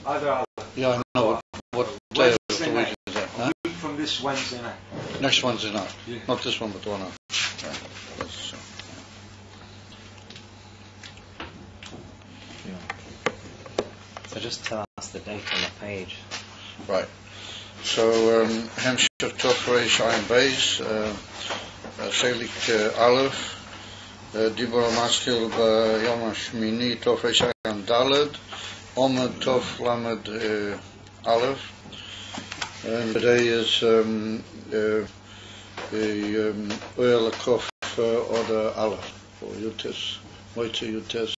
Adar. Yeah, I know. What day of the week is that? Huh? A week from this Wednesday night. Next Wednesday night. Yeah. Not this one, but the one after. Yeah. That's, So just tell us the date on the page. right. So, Hemshech Tov Reish Ayin Beis, Chelik Aleph, Dibor Maschil Yom Shmini Tov Reish Ayin Daled, Omer Tov Lamed Aleph. And today is the Oel Kof Oder Aleph, or Yutes, Moitze Yutes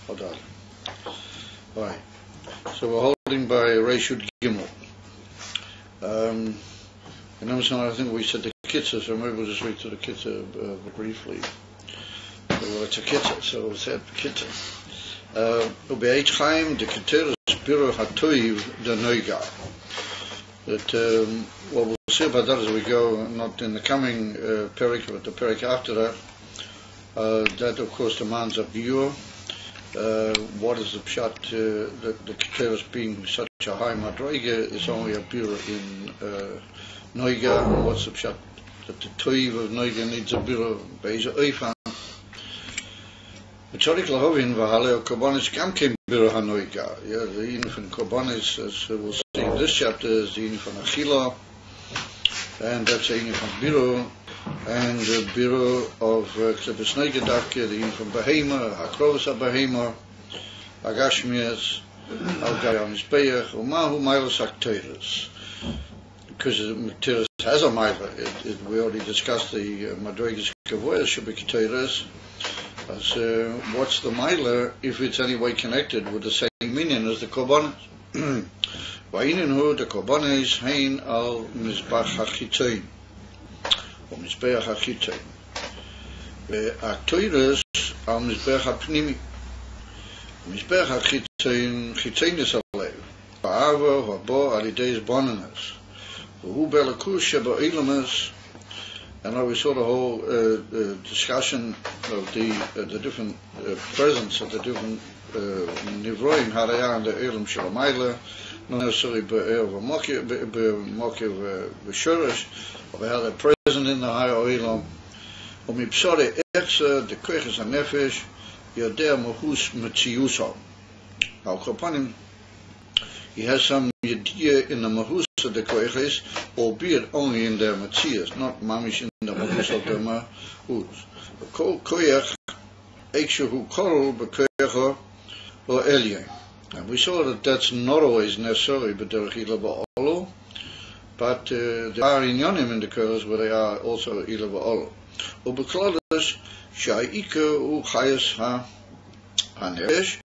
Oder Aleph. Right. So we're holding by Reishut Gimel. I think we said the Kitzah, so maybe we'll just read to the Kitzah briefly. So it's a Kitzah, so we'll say it Kitzah. Ube'eit Chaim, the Keteris Biro HaToiv, the Noiga. That what we'll see about that as we go, not in the coming Perik, but the Perik after that, that of course demands a view. What is the pshat that the Keteris being such a high madrega is only a bira in Noiga, and what's the pshat that the Toiv of Noiga needs a bira Beis Oifan. Tzorich lahovin v'halei Korbanis gam kein bira hanoiga. Yeah, the yin from Korbanis, as we'll see in this chapter, is the yin from Achila, and that's the yin from bira. And the Biro of Ksebes Negedak, the yin from Behema, Hakrovas HaBehema, Agashmias, Al-Gayam Isbeach, Umahu Milas Akteris. Because Keteris has a Mila, we already discussed the Madregas Kavoya should be Keteris. What's the Mila if it's any way connected with the same meaning as the Korbanos? Va'ininu, the Korbanos, Hein al Mizbach HaChitzain. ומזבח החיצון והתוירס על מזבח הפנימי מזבח החיצון חיצונס הלב האהבה הבו על ידי זבוננס והוא בלכוס שבאילמס. And now we saw the whole discussion of the different presence of the different nivroim how they are in the Elam Shalamayla, not necessarily b'mokev b'shorish, but how they're present in the higher Elam. Umipsore echse the koiches hanefesh yodea mohus metziuso. Al kopanim, he has some idea in the mahus of the koiches, albeit only in their metzias, not mamish in the mahus of the mahus. Kol koyach eikshehu korol b'koyecho or Elyon. And we saw that that's not always necessary, but there are inyonim in the Koros where they are also ila ba'olo. Ubeklades sha'ika uchayas ha'neresh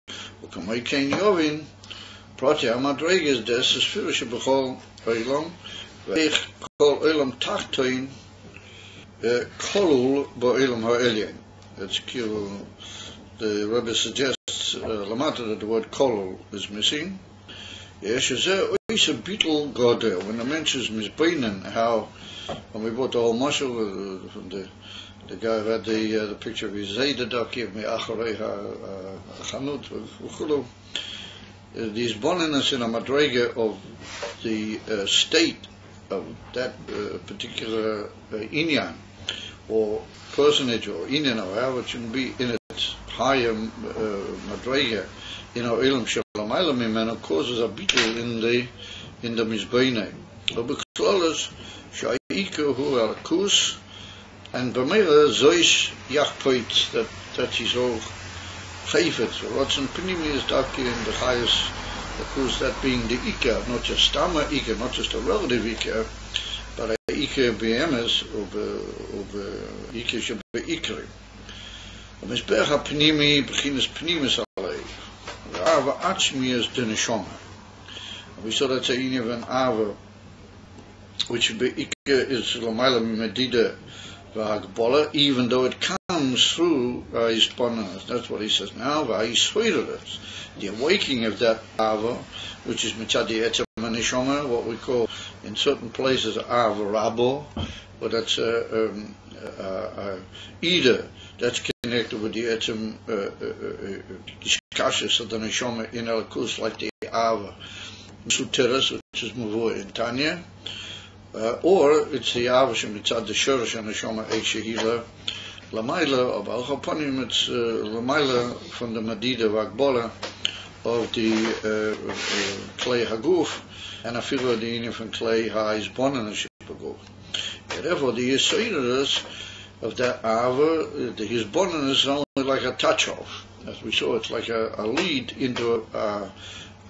u'kamei kein yovin prati ha'madreges des esfirishe b'chol oilam ve'ich kol oilam tachtoin kolul ba'oilam ha'elyon. That's kilu. The Rebbe suggests Lamata that the word kolol is missing. Yes, is there a beetle godel when the mentions misbeinen how when we bought the whole mashal from the guy who had the picture of his Zaydadak gave me acharei chanut v'chulu. These boniness in a madrega of the state of that particular inyan or personage or inyan or however it should be in its higher madrega in our Elam Shalom Elamim causes a beetle in the Mizbeine. Obeklolas Shaika hu al-Kus and Bamela Zoish Yachpoit that is all Chayfet. So what's in Pinimi is Daki in the highest, of course, that being the Ika, not just Stama Ika, not just a relative Ika, but a Ika BMS of Ika Shabba Ikri. Mizbech HaPnimi B'chinas Pnimis Alei Ava Atzmias de Neshama. We saw that's a yin of an Ava which would be Ika is Lamayla Medida V'Hagbola, even though it comes through Isponas. That's what he says now. V'Hishoireres, the awakening of that Ava, which is Mitzadi Etzem Neshama, what we call in certain places Ava Rabo, but that's either that's connected with the etzem kashis of the neshama in Elikus, like the Ava Suteres, which is Mavur in Tanya, or it's the Ava Shemitzad the Shorosh and the Shoma Eishehila Lamaila of Al Chaponim. It's Lamaila from the Madida Vagbola of the Klei Haguf, and Afilo the Inyan from Klei Ha'izbonen Shipaguf. Therefore, the Yisraelis of that Ava, the Hizbonen is only like a touch-off. As we saw, it's like a lead into a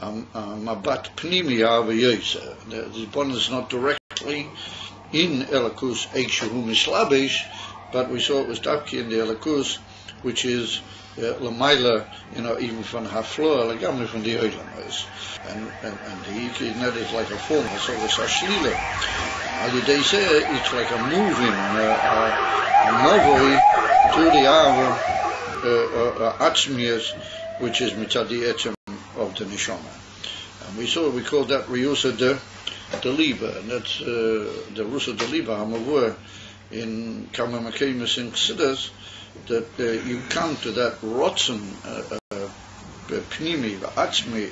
Mabat Pnimi Ava Yisa. The Hizbonen is not directly in Elakus Eikshuhu Mislabish, but we saw it was Davki in the Elakus, which is Lamaila, even from Hafloa, Lagamli from the Oilamas. And the Ikid is like a form, so it's a Shlila. They say it's like a moving, a novoi to the Ava Atzmias, which is Mitzadi Etzem of the Neshama. And we call that Riusa de Liba, and that's the Rusa de Liba, Hamavur, in Kama Makemis in Chassidus, that you come to that Rotzen Pnimi, Atzmi,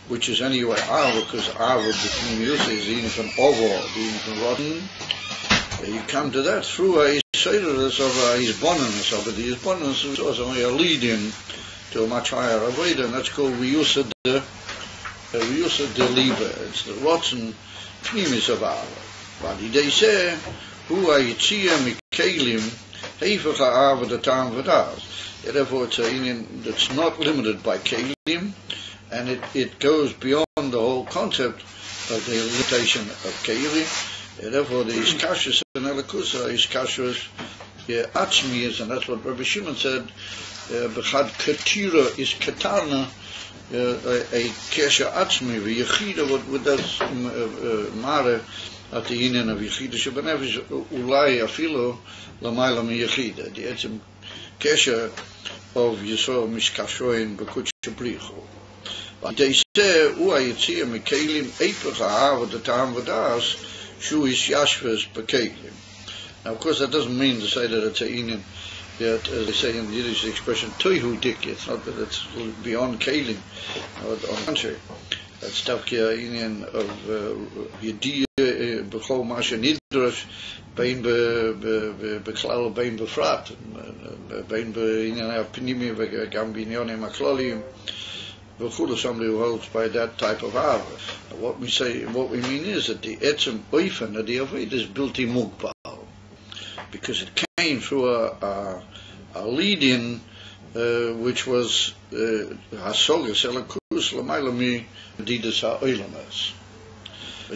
which is anyway Ava, because Ava Pnimius is even from Ovo, even from Rotten. You come to that through a Sederus of a Hizbonenus of it. The Hizbonenus is also only a lead in to a much higher Aveda, and that's called Riusa de Liba. It's the Rotzen Pnimis of Ava. But they say, Hu Ayitzia Mikelim, Hefach Ava the Tam Vadas. Therefore, it's a union that's not limited by Kelim, and it goes beyond the whole concept of the limitation of Kelim. Therefore, the Iskashus and Elakusa, Iskashus Atzmias, and that's what Rabbi Shimon said, Bechad Ketira is Ketana, a Kesha Atzmi, Yechida, what does Mare at the union of Yechida Shabanefesh, Ulai Afilo, Lamaila Mi Yechida, the Etzim Kesha of Yisrael Mishkashoin Bekutch Bricho. They say, Uayitzia Mikelim, Epech Ahava the Tam Vadas, Shu is Yashvas Bekelim. Now, of course, that doesn't mean to say that it's a union that, as they say in the Yiddish expression, Toihu Dik. It's not that it's beyond Kelim. On the contrary, that's Tavkia union of Yediyah, Bechol Masha Nidrash, Bein Beklal, Bein Befrat, Bein Beinian Pnimi, Gam Binyonim Aklolium. Somebody who holds by that type of Ava. What we mean is that the Etzem Oifen of the Aved is built in Mugbal, because it came through a lead-in which was Hasogas Elakus Lamailami Didas HaOilamas.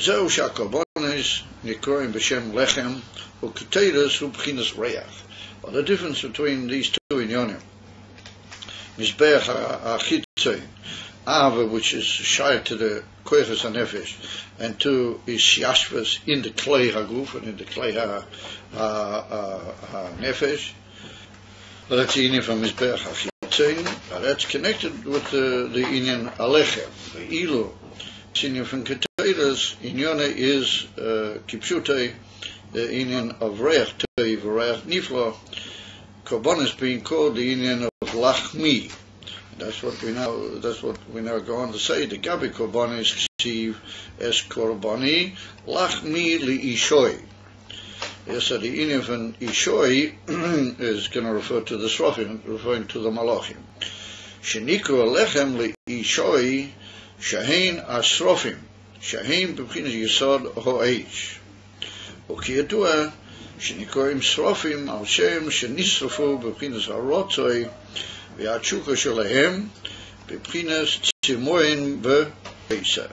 Zeu Shakobones Nikroim B'Shem Lechem Uketeres Ubchinas Reach. Well, the difference between these two in Yonim, Mizbeach HaChitzein, Ava, which is shy to the Koyches HaNefesh, and two is Yashvas in the Klei HaGuf and in the Klei HaNefesh. But that's the Inyan from Mizbeach HaChitzein. That's connected with the Inyan Alechem, the Ilu. The Inyan from Keteres, Inyone is Kipshute, the Inyan of Reach Teiv, Reach Niflo. Korbanos being called the Inyan of Lachmi. That's what we now go on to say. The Gabi Korbanis Ksiv es Korbani Lachmi li Ishoi. Yes, so the Inyan from Ishoi is going to refer to the Srofim, referring to the Malachim. Shenikru Alechem li Ishoi Shahein Asrofim. Shahein B'chinas Yisod Ho'esh. Ukiyadua Shenikorim Srofim Al Shem Shenisrafu B'chinas Harotzoi V'Atshuka Shalahem B'chinas Tzimoin B'Beisa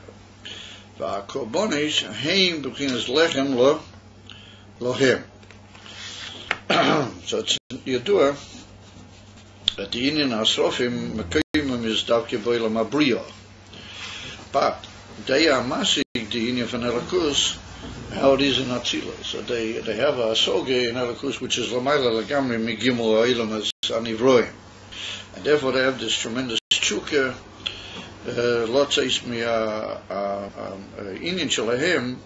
V'Akorbonis Haim B'chinas Lechem Lohem. So it's Yadua that the Inyan Asrofim Mekayimim is Davke Boilam Abriya, but they are masig the Inyan from Elakus how it is in Atzila. So they have a soge in Elakus which is Lamaila Lagamri Migimul Ha'ilam as Anivroim, and therefore they have this tremendous chukah. Lotzeis mi Inyan Shalahem,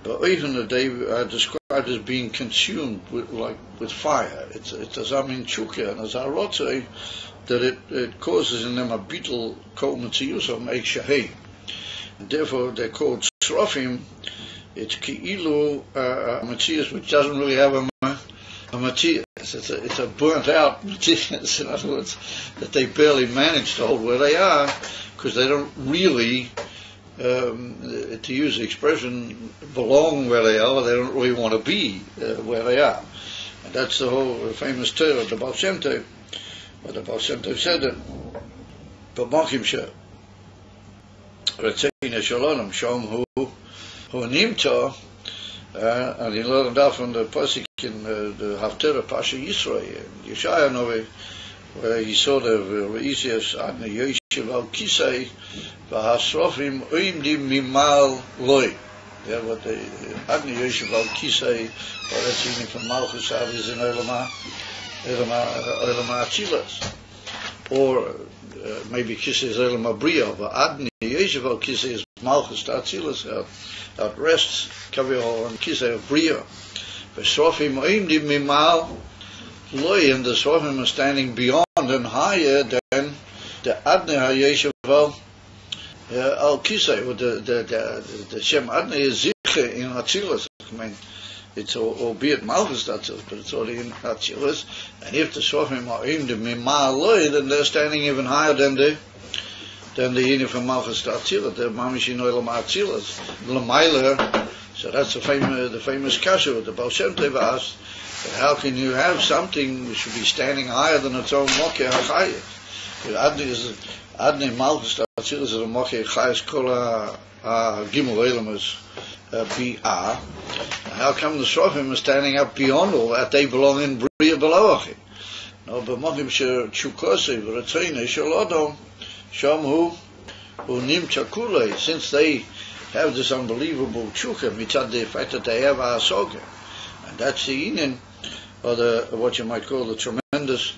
but even that they are described as being consumed with fire. It's a zamin chukah, and as a rotzei that it causes in them a beetle kol mitziyus of make shaheim. And therefore they're called Srofim. It's Ki'ilu Matthias, which doesn't really have a Matthias. It's a burnt out Matthias, in other words, that they barely manage to hold where they are, because they don't really, to use the expression, belong where they are. They don't really want to be where they are. And that's the whole famous Torah of the Baal Shem Tov, where the Baal Shem Tov said that, B'mokim she, Retzina Shalom, Shom Hu Nimta, and he learned that from the Pasuk in the Haftarah Pasha Yisrael, Yeshaya Novi, where he saw the Reisias Adne Yoshev al Kisei, V'hasrofim Oimdim Mimal Loi. Yeah, what the Adne Yoshev al Kisei, or that's even from Malchus Ad is in Oilama Atzilas. Or maybe Kisei is Oilama Bria, but Adne Yoshev al Kisei is Malchus Atzilas, that rests Kavihol on Kisei of Bria. V'srofim Oimdim Mimal Loi, and the Srofim are standing beyond and higher than the Adne HaYeshev al Kisei. The Shem Adne is Ziche in Atzilas. I mean, it's albeit Malchus Atzilas, but it's already in Atzilas. And if the Srofim are in the Mimal Loi, then they're standing even higher than the Yini from Malchus Atzilas. They're Mamish in Olam Atzilas. L'mayler. So that's the famous kasha with the Baal Shem Tov asked. How can you have something which should be standing higher than its own Mokeh HaChayes? Adnei Malchus Atzilas is a Mokeh HaChayes Kol Gimel Elamas Bi'ah. How come the Srofim are standing up beyond all that? They belong in Bria Beloachim. No, but Mokim Shukosei V'Ratzeina Shalodom Shom Hu Nimcha Kulei. Since they have this unbelievable tshuka, mitzad the fact that they have a soga, and that's the Ayin, or what you might call the tremendous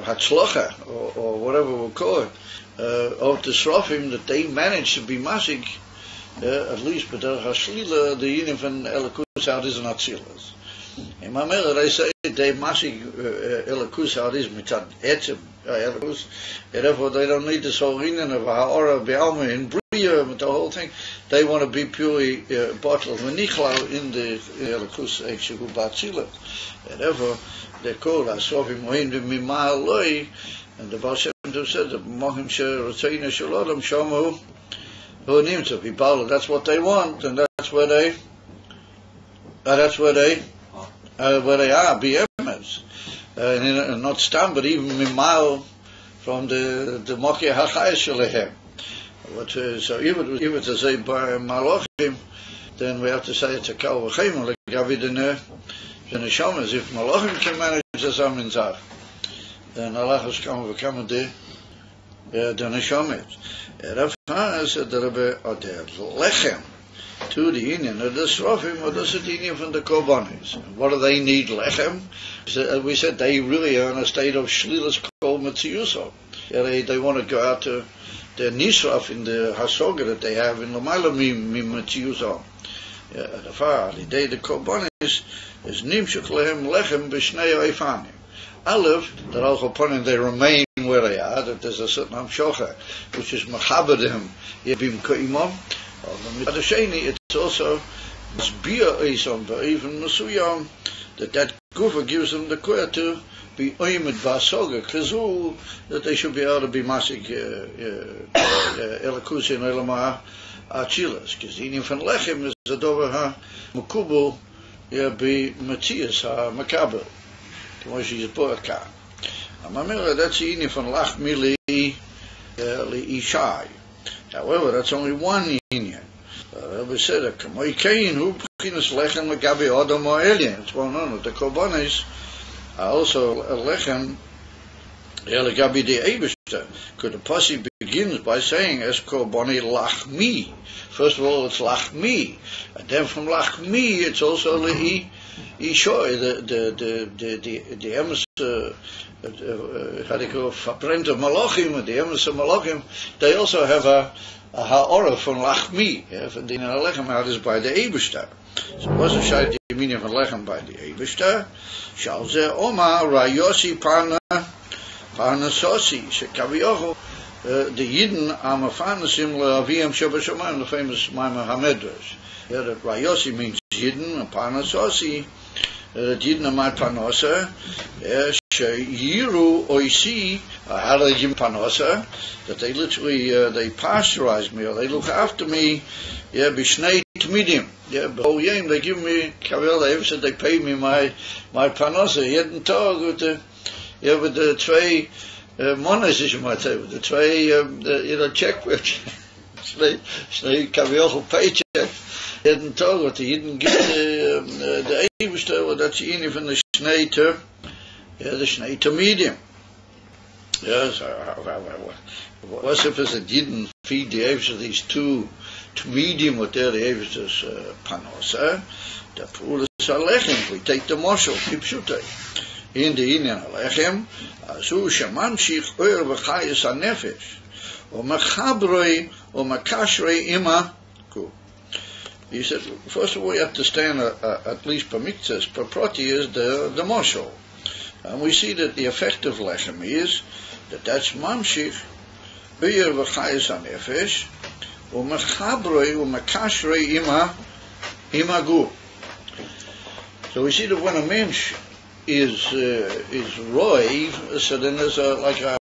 hatzlacha, or whatever we'll call it, of the Srofim, that they manage to be masig, at least, but the Hashlila, the Ayin from Elakus out is not Atzilas. In Mamela they say they masig Elakus out is mitzad etzem Elakus, therefore they don't need this whole Ayin of Ha'ora Be'alma in Bria, the whole thing. They want to be purely bottled v'nichlau in the Elakus Eikshehu B'Atzilas. Therefore they're called Asrofim Oim Mimal Loi, and the Baal Shem Tov said that Mohim She'Ratzeina Shalodom Shomu Hu Nimtza B'Bala. That's what they want, and that's where they are, BMS, and not stam, but even mimal from the Mokeh HaChayes Shalehem. So even to say by Malachim, then we have to say it's a Kal V'Chem, like Gavi the Neshamas. If Malachim can manage the Samin Zach, then Allah has come V'Chem the Neshamas. Rav said the Rebbe Adar Lechem to the Indian of the Srofim, or the Indian from the Korbanos. What do they need? Lechem. So, we said they really are in a state of shlilas kol metziuso. They want to go out to their nisraf in the hasoga that they have in l'mayla mi metziuso. The far the day the Korbanos is nimshuk lehem lechem b'shnei oifanim. Aleph, that al choponim they remain where they are, that there's a certain hamshocha which is machabadim yebim koimom. But the sheni, it's also bia eison, but even masuyam, that gufa gives them the koyah to be oimid vasoga kazu, that they should be able to be masik elakus in elama achilas, because the Indian from lechem is a dover ha mukubul be Matthias ha makabel, k'moshi yizborka. Amamela, that's the Indian from lach mili ishai. However, that's only one union. Rabbi said that Kamoikain who beginners lechem legabi Adam or alien. It's well known that the Korbanos are also a lechem legabi the Eibishter. Because the Pasuk begins by saying es Korbani lachmi. First of all, it's lachmi, and then from lachmi it's also lehi ishoy. The emes how do you call Fabrenta Malachim, the emes of Malachim, they also have a ha'ora from lachmi. From the lechem out is by the Eibishter. So it wasn't shayt the meaning of lechem by the Eibishter. Shalzeh Omar Rayosi Parna Sosi Shekaviyohu the Yidden are Mefanasim Le'aviyam Shabbat the famous Maimon HaMedrash. That Rayosi means Yidden, and Panasosi, that Yidden are my Panosa, Yiru Oisi, Halagim Panosa, that they literally, they pasteurize me, or they look after me, Bishnei Tmidim, B'Oyim, they give me, Kavel, said they pay me my Panosa, Yidden Tog, with the twee monas, as you might say, with the twee, checkbook, Snei Kavel paycheck, Jeden Tag, wat die Jeden gibt, de eeuwigste, dat ze in van de Schnee de Schnee medium. Ja, was if it's a Jeden feed the eeuwigste, these two medium, what they're the eeuwigste panos, the pool is a lechem, we take the moshel, keep shooting. In the Indian lechem, so shemamshich oer v'chayes ha-nefesh, o mechabroi, o mekashrei ima, cool. He said, first of all, you have to stand at least per miktzes, per proti is the moshel. And we see that the effect of lechem is that's mamshich, uyer v'chayes ha-nefesh, u'mechabroi u'mekashrei ima gu. So we see that when a mensch is roiv, so then there's like a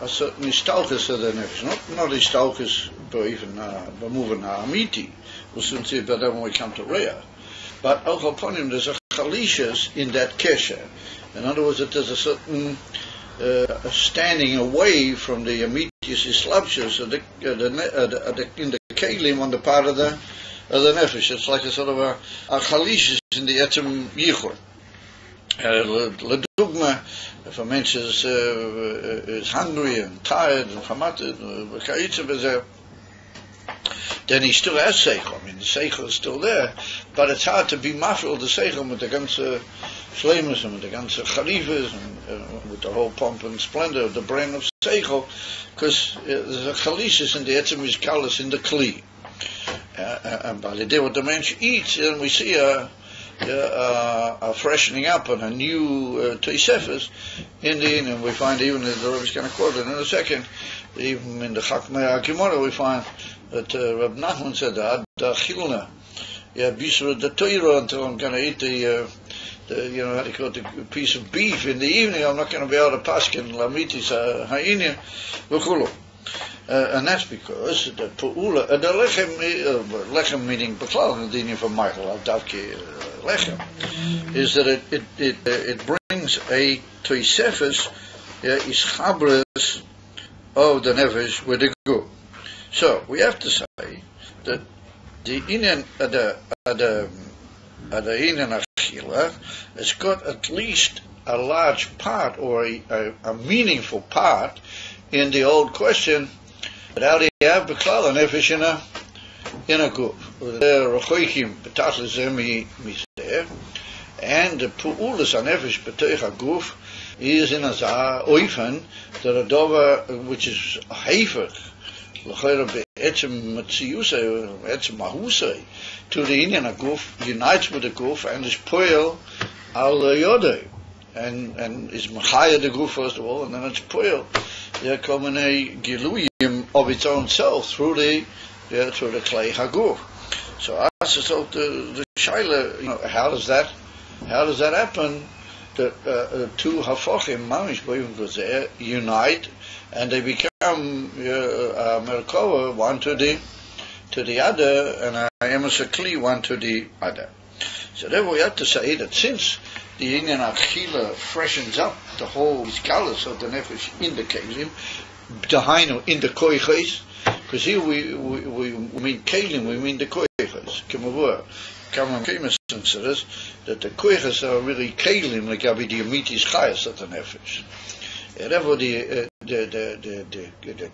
certain istalkus, so then it's not istalkus, but even moving amiti. We'll soon see about that when we come to Rhea. But al upon him, there's a chalishas in that kesher. In other words, that there's a certain standing away from the amitius islabshas in the kelim on the part of the nefesh. It's like a sort of a chalishas in the etzem yichur. Ledugma, if a mensch is hungry and tired and chamated, then he still has seichel. I mean, the seichel is still there, but it's hard to be mafil the seichel with the ganze shleimus and with the ganze charifas and with the whole pomp and splendor of the brain of seichel, because there's a chalishis in the etzem iskalis in the kli. And by the day what the mensch eats, then we see a freshening up and a new Tosefes in the end, and we find even the Rebbe is going to quote it in a second, even in the Chakmei HaKimora we find that Reb Nachman said that Chilna, Bisra the Torah, until I'm going to eat the how do you call it, the piece of beef in the evening, I'm not going to be able to paskin lamitis ha'inyan v'chulu. And that's because the pu'ula, the lechem meaning beklal, the dinim from Michael, davki lechem, is that it brings a toisefes ischabres of the nefesh with the good. So we have to say that the inyan the inyan achila has got at least a large part or a meaningful part in the old question. But how do you have beklal nefesh in a guf? Rechoikim betatlis miseh, and the pu'ulas nefesh betoich a guf is in a oifen that a dover which is heifet l'chayra be'etzem matziusei etzem mahusei to the inyan a guf unites with the guf and is poil al yodei and is machaya the guf first of all, and then it's poil. There come in a giluyim of its own self through the clay haguf. So as the shaila, how does that happen? That two hafochim mamish boyim gozer unite and they become merkova one to the other, and a emasakli one to the other. So therefore we have to say that since the inyan achila freshens up the whole iskalas of the nefesh in the kelim, dahainu in the koiches, because here we mean kelim, we mean the koiches. Kemavur, Kamam Kemas says that the koiches are really kelim, like the amitis chayas of the nefesh. Therefore the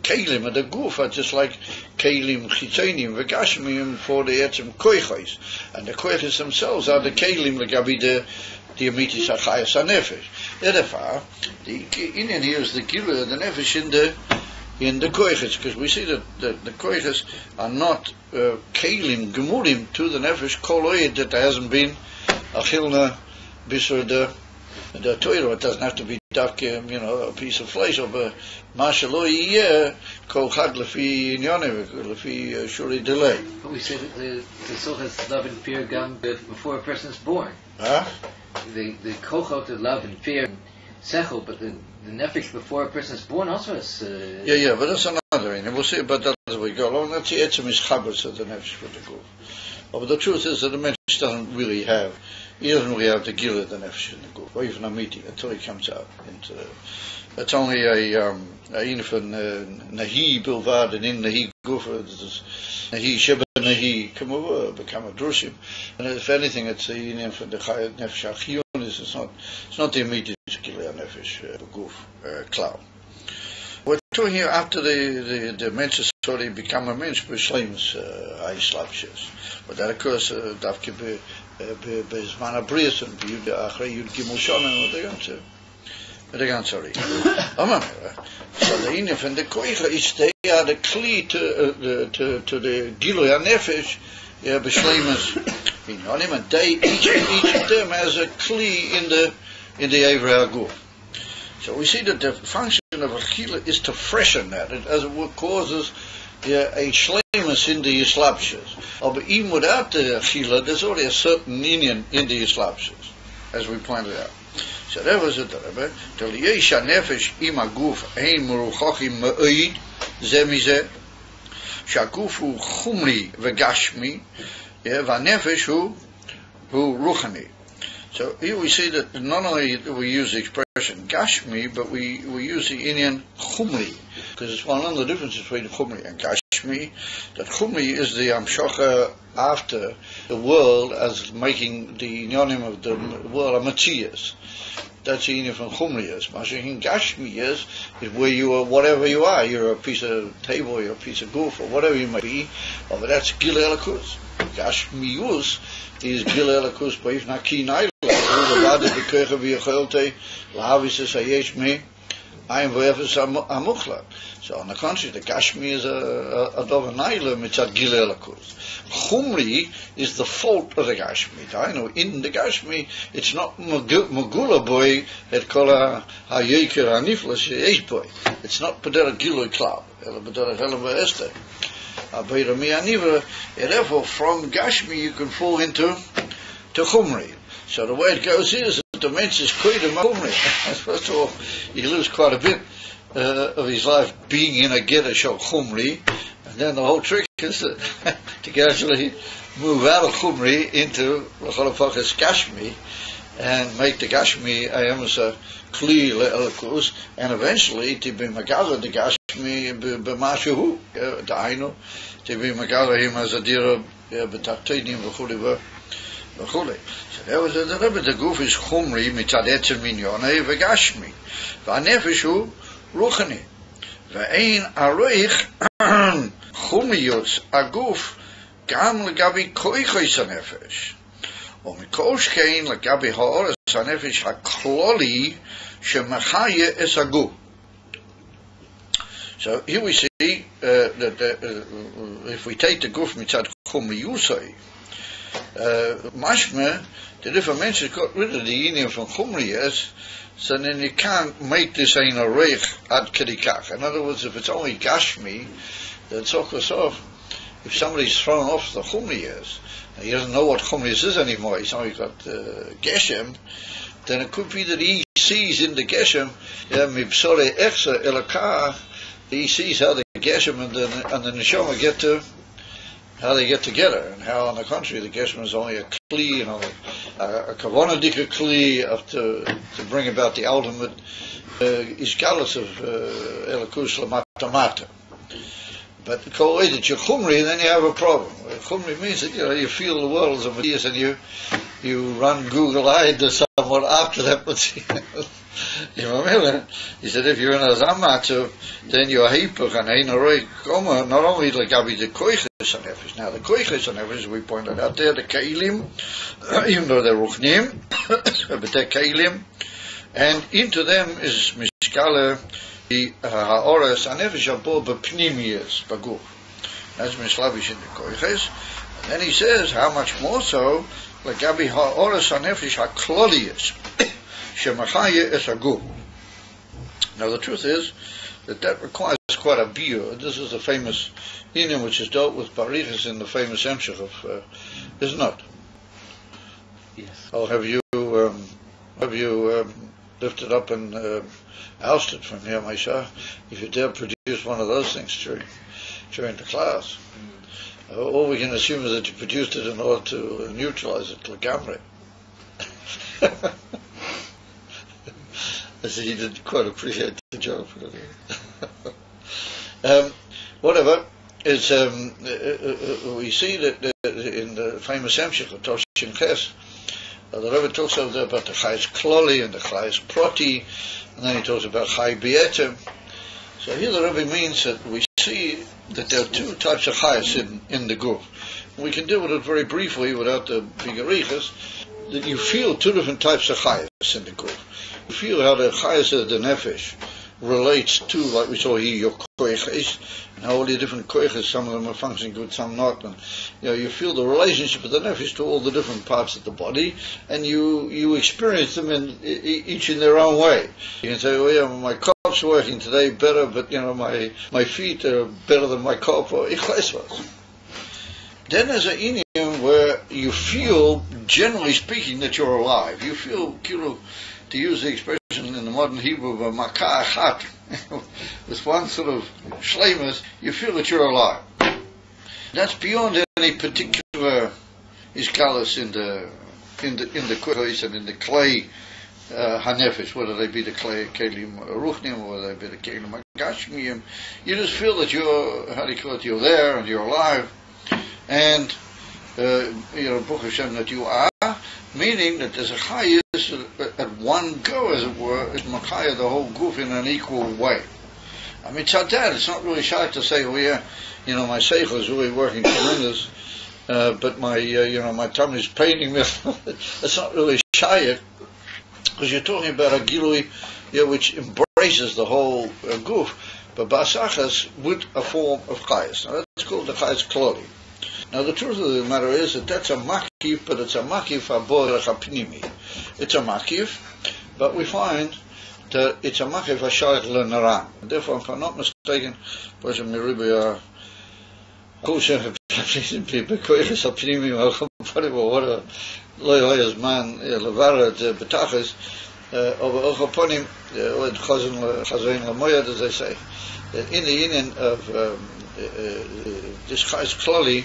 kelim and the guf are just like kelim chitzonim v'gashmim for the etzem koiches, and the koiches themselves are the kelim like the amitis achayas hanefesh. Therefore, the inyan here is the gilu of the nefesh in the koiches, because we see that the koiches are not kelim gemurim to the nefesh koloid that there hasn't been achilna bisur the Torah. It doesn't have to be a piece of flesh, but Mashalo Yeh, Kol Chad Lefi Inyonim, Lefi Shuri Delay. But we say that the soul has love and fear before a person is born. Huh? The kochot of love and fear and sechel, but the nefesh before a person is born also has. Yeah, but that's another thing. We'll see about that as we go along. That's the etzem is chabers of the nefesh for the guf. But the truth is that the mensch doesn't really have the gila of the nefesh in the guf, or even a meeting until he comes out. It's only a infant nahi bilvad, and in nahi guf, nahi sheba nahi come over, become a drushim. And if anything, it's the infant the chayat nefesh achiyun. It's not the immediate gila nefesh guf cloud. We're talking here after the mensch has already become a mensch, b'shleimus ha'ishlapshus. But that occurs dafke b'zman ha'brius and b'achrei yud gimel shonim with the ganze Rich. So the inif and the koicha is they are the kli to the gilui ha'nefesh b'shleimus inyonim, and they each of them has a kli in the Eivra ha'guf. So we see that the function of Achila is to freshen that. It, as it were, causes a shleimus in the Yislapshas. But even without the Achila, there's already a certain inyan in the Yislapshas, as we pointed out. So that was it. Till yesh nefesh im aguf ein meruchachim me'id zemizeh shaguf hu chumri v'gashmi v'nefesh hu ruchani. So here we see that not only do we use the expression gashmi, but we use the inyan chumri, because it's one of the differences between chumri and gashmi. That chumri is the amshocha after the world as making the inyanim of the world a matthias. That's the inyan from chumri is. Mashiach gashmi is where you are, whatever you are. You're a piece of table, you're a piece of goof, or whatever you may be. But that's gil elakus. Gashmius is gil elakus, but if not ki naila. So on the contrary, the Gashmi is a dova naila mitzad gilei lakus. Chumri is the fault of the Gashmi. I know in the Gashmi it's not magula boy et kol hayeker hanifla sheish boy. It's not pedera gilei klav, ela pedera helam v'ester. Abeirami anivra. Therefore, from Gashmi you can fall into Chumri. So the way it goes is that the mensch is quite a chumri. First of all, he lives quite a bit of his life being in a geta shel chumri, and then the whole trick is to gradually move out of chumri into l'cholapachas gashmi, and make the gashmi a kli le'elakus, and eventually to be magaza the gashmi b'mashuhu, da'aynu, to be magaza him as a dira b'tarteinim v'chuli. So there was the Rebbe, the goof is chumri mitzad etzem minyonei v'gashmi v'anefesh hu ruchani v'ein aroich chumriyus aguf gam legabi koichos hanefesh umikol shkein legabi ha'oros hanefesh hakloli shemachaya es aguf. So here we see that if we take the goof mitzad chumriyusai, mashma, that if a mensch got rid of the inyan from chumriyas, so then you can't make this ein areich ad kedikach. In other words, if it's only gashmi, then sof, if somebody's thrown off the chumriyas, and he doesn't know what chumriyas is anymore, he's only got geshem, then it could be that he sees in the geshem, mibsore echsa elakah, he sees how the geshem and the neshama get to, how they get together, and how, on the contrary, the Geshem is only a kli, a kavanadika kli to bring about the ultimate ishgalus of elakus lamatamata. But the way that you're chumri, then you have a problem. Chumri means that you feel the world as a Matthias, and you run Google-eyed to someone after that Matthias. You know, he said if you're in a zamatzu, then you're hipach and ein aroi koma, not only like Gabi the koiches hanefesh. Now the koiches hanefesh, we pointed out there, the keilim, even though they're ruchnim, but they're keilim, and into them is mishkala the ha'oras hanefesh abo b'pnimiyas baguf. That's mislavish in the koiches. And then he says, how much more so, like Gabi ha'oras hanefesh ha'kloliyas. Shemachaya es aguf. Now the truth is that requires quite a biur. This is the famous inyan which is dealt with barichas in the famous Emshech of, is not. Yes. Oh, have you lifted up and ousted from here, my Shah? If you dare produce one of those things during the class. All we can assume is that you produced it in order to neutralize it, legamre. I said he didn't quite appreciate the joke. Whatever, is we see that in the famous Emshech of Toshin Ches, the Rebbe talks over there about the Chayes Kloli and the Chayes Proti, and then he talks about Chay Bietem. So here the Rebbe means that we see that there are two types of Chayes in the guf. We can deal with it very briefly without the big arichas, that you feel two different types of Chayes in the guf. You feel how the Chayes of the Nefesh relates to, like we saw here, your koiches, and how all the different koiches, some of them are functioning good, some not, and you feel the relationship of the nefesh to all the different parts of the body, and you experience them each in their own way. You can say, oh yeah, my kop's working today better, but my feet are better than my kop, or then there's an inyan where you feel, generally speaking, that you're alive. You feel, to use the expression in the modern Hebrew of a makah achat, with one sort of shleimus, you feel that you're alive. That's beyond any particular iskalos in the koiches and in the clay hanefesh, whether they be the clay kelim ruchnim or whether they be the kelim agashmiyim. You just feel that you're there and you're alive, and Baruch Hashem, that you are, meaning that there's a chayis at one go, as it were, is makaya the whole guf in an equal way. I mean, tzadad, it's not really shy to say, well, yeah, my seichel is really working tremendous, but my tummy is paining me. It's not really shy, because you're talking about a gilui, which embraces the whole guf, but basachas with a form of chayis. Now that's called the chayis kloli. Now the truth of the matter is that that's a makif, but it's a makif aboy hapnimi. It's a makif, but we find that it's a makif hashayach lenaran. Therefore, if I'm not mistaken, what a loyal man levara betachas over ochoponim with chazayin lamoyad, as they say. That in the union of this chayes kloli,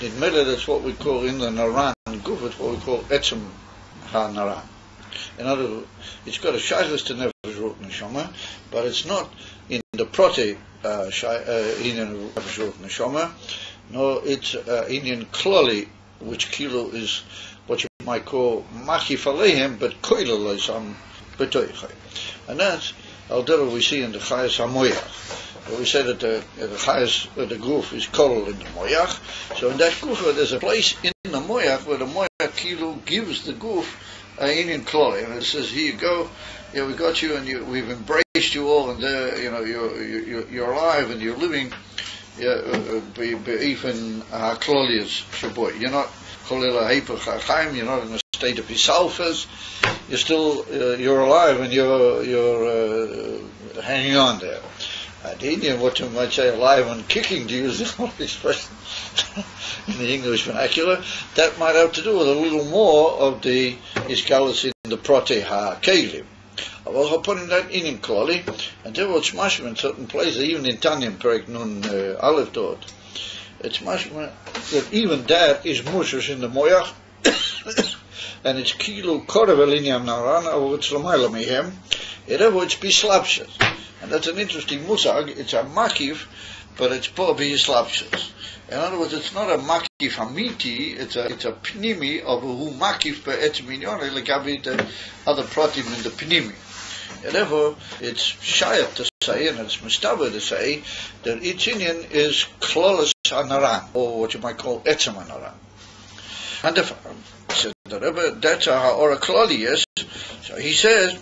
in Miller, that's what we call in the Naran Guf, it's what we call Etzem HaNaran. In other words, it's got a shaykhus to Nefesh Ruach Neshama, but it's not in the Prote Inyan Nefesh Ruach Neshama, nor it's Inyan Kloli, which kilo is what you might call Machif Alehem, but Koila Leisam Betoichai. And that's Aldera we see in the Chayes HaMoyach. We say that the chayes, the guf is kol in the moyach. So in that guf, there's a place in the moyach where the moyach kilo gives the guf inyan kloli, and it says, "Here you go, we got you, and we've embraced you all, and you're alive and you're living. Even klolius shaboy. You're not cholila heipach hachaim. You're not in a state of isalfas. You're still you're alive, and you're hanging on there." The Indian, what you might say, alive and kicking, to use the old expression in the English vernacular, that might have to do with a little more of the iskalos in the prote ha-kelim. I was putting that in kloli, and there was mashma in certain places, even in Tanyam, Perek Nun Aleph Dot. It's mashma that even that is mushish in the moyach, and it's kilo korevel inyam narana, or it's lamayla mihem, it ever it's bislapshas. And that's an interesting musag. It's a makif, but it's po bislapshas. In other words, it's not a makif hamiti, it's a pnimi of who makif be'etz minyone legabi the other pratim in the pnimi. And therefore, it's shayat to say, and it's mustaba to say, that each Indian is klolos hanaran, or what you might call etzem hanaran. And therefore, said the Rebbe, that's how or a kloli is. So he says